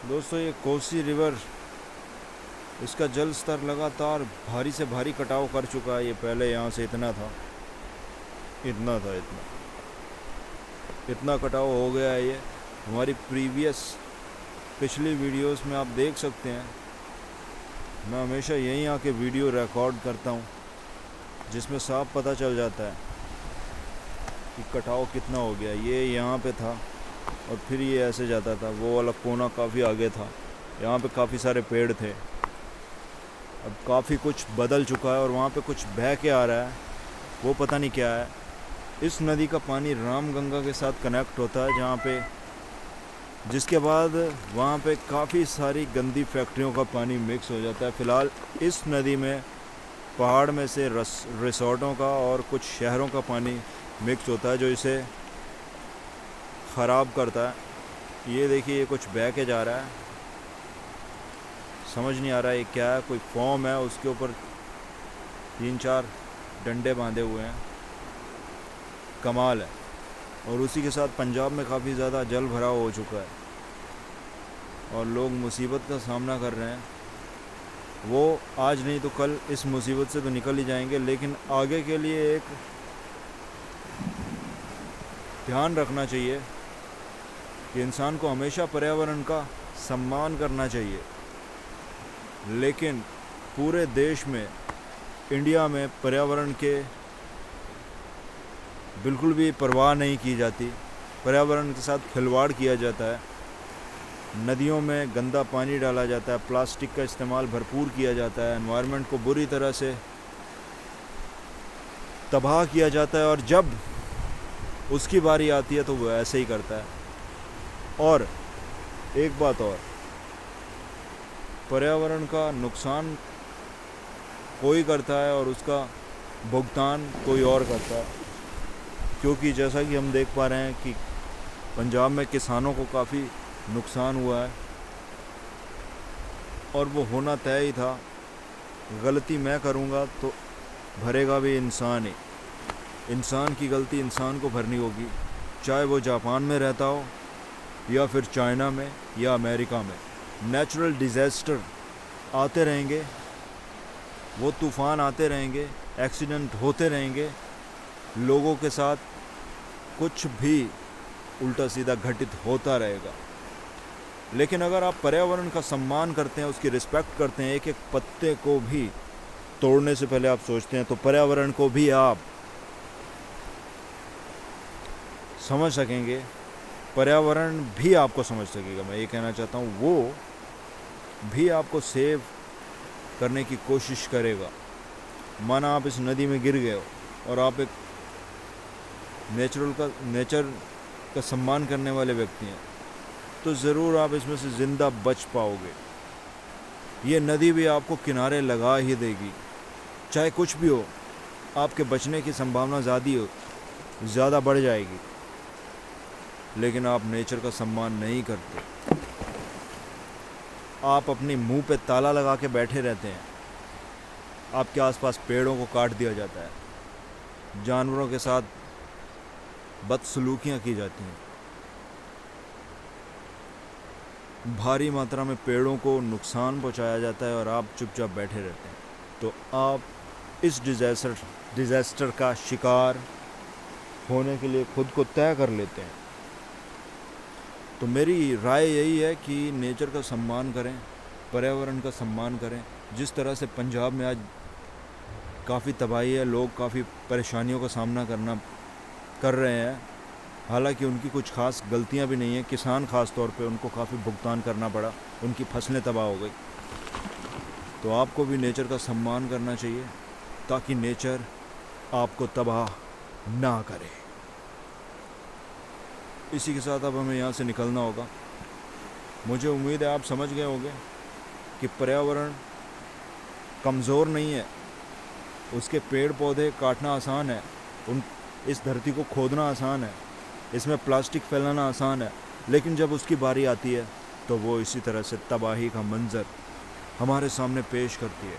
दोस्तों ये कोसी रिवर, इसका जल स्तर लगातार भारी से भारी कटाव कर चुका है। ये पहले यहाँ से इतना था, इतना इतना कटाव हो गया है। ये हमारी पिछली वीडियोस में आप देख सकते हैं। मैं हमेशा यहीं आके वीडियो रिकॉर्ड करता हूँ, जिसमें साफ पता चल जाता है कि कटाव कितना हो गया। ये यहाँ पे था और फिर ये ऐसे जाता था। वो वाला कोना काफ़ी आगे था, यहाँ पे काफ़ी सारे पेड़ थे। अब काफ़ी कुछ बदल चुका है और वहाँ पे कुछ बह के आ रहा है, वो पता नहीं क्या है। इस नदी का पानी रामगंगा के साथ कनेक्ट होता है, जहाँ पे जिसके बाद वहाँ पे काफ़ी सारी गंदी फैक्ट्रियों का पानी मिक्स हो जाता है। फ़िलहाल इस नदी में पहाड़ में से रिसोर्टों का और कुछ शहरों का पानी मिक्स होता है, जो इसे ख़राब करता है। ये देखिए, ये कुछ बह के जा रहा है, समझ नहीं आ रहा है ये क्या है। कोई फॉर्म है, उसके ऊपर 3-4 डंडे बांधे हुए हैं, कमाल है। और उसी के साथ पंजाब में काफ़ी ज़्यादा जल भराव हो चुका है और लोग मुसीबत का सामना कर रहे हैं। वो आज नहीं तो कल इस मुसीबत से तो निकल ही जाएंगे, लेकिन आगे के लिए एक ध्यान रखना चाहिए कि इंसान को हमेशा पर्यावरण का सम्मान करना चाहिए। लेकिन पूरे देश में, इंडिया में पर्यावरण के बिल्कुल भी परवाह नहीं की जाती। पर्यावरण के साथ खिलवाड़ किया जाता है, नदियों में गंदा पानी डाला जाता है, प्लास्टिक का इस्तेमाल भरपूर किया जाता है, एनवायरनमेंट को बुरी तरह से तबाह किया जाता है। और जब उसकी बारी आती है तो वो ऐसे ही करता है। और एक बात और, पर्यावरण का नुकसान कोई करता है और उसका भुगतान कोई और करता है। क्योंकि जैसा कि हम देख पा रहे हैं कि पंजाब में किसानों को काफ़ी नुकसान हुआ है और वो होना तय ही था। गलती मैं करूँगा तो भरेगा भी इंसान ही। इंसान की गलती इंसान को भरनी होगी, चाहे वो जापान में रहता हो या फिर चाइना में या अमेरिका में। नेचुरल डिज़ास्टर आते रहेंगे, वो तूफ़ान आते रहेंगे, एक्सीडेंट होते रहेंगे, लोगों के साथ कुछ भी उल्टा सीधा घटित होता रहेगा। लेकिन अगर आप पर्यावरण का सम्मान करते हैं, उसकी रिस्पेक्ट करते हैं, एक एक पत्ते को भी तोड़ने से पहले आप सोचते हैं, तो पर्यावरण को भी आप समझ सकेंगे, पर्यावरण भी आपको समझ सकेगा। मैं ये कहना चाहता हूँ, वो भी आपको सेव करने की कोशिश करेगा। माना आप इस नदी में गिर गए हो और आप एक नेचर का सम्मान करने वाले व्यक्ति हैं, तो ज़रूर आप इसमें से ज़िंदा बच पाओगे। ये नदी भी आपको किनारे लगा ही देगी, चाहे कुछ भी हो। आपके बचने की संभावना ज़्यादा बढ़ जाएगी। लेकिन आप नेचर का सम्मान नहीं करते, आप अपने मुंह पे ताला लगा के बैठे रहते हैं। आपके आसपास पेड़ों को काट दिया जाता है, जानवरों के साथ बदसलूकियाँ की जाती हैं, भारी मात्रा में पेड़ों को नुकसान पहुंचाया जाता है और आप चुपचाप बैठे रहते हैं। तो आप इस डिज़ास्टर का शिकार होने के लिए खुद को तय कर लेते हैं। तो मेरी राय यही है कि नेचर का सम्मान करें, पर्यावरण का सम्मान करें। जिस तरह से पंजाब में आज काफ़ी तबाही है, लोग काफ़ी परेशानियों का सामना कर रहे हैं, हालांकि उनकी कुछ खास गलतियां भी नहीं हैं। किसान ख़ास तौर पे, उनको काफ़ी भुगतान करना पड़ा, उनकी फसलें तबाह हो गई। तो आपको भी नेचर का सम्मान करना चाहिए, ताकि नेचर आपको तबाह ना करे। इसी के साथ अब हमें यहाँ से निकलना होगा। मुझे उम्मीद है आप समझ गए होंगे कि पर्यावरण कमज़ोर नहीं है, उसके पेड़ पौधे काटना आसान है, इस धरती को खोदना आसान है, इसमें प्लास्टिक फैलाना आसान है, लेकिन जब उसकी बारी आती है तो वो इसी तरह से तबाही का मंजर हमारे सामने पेश करती है।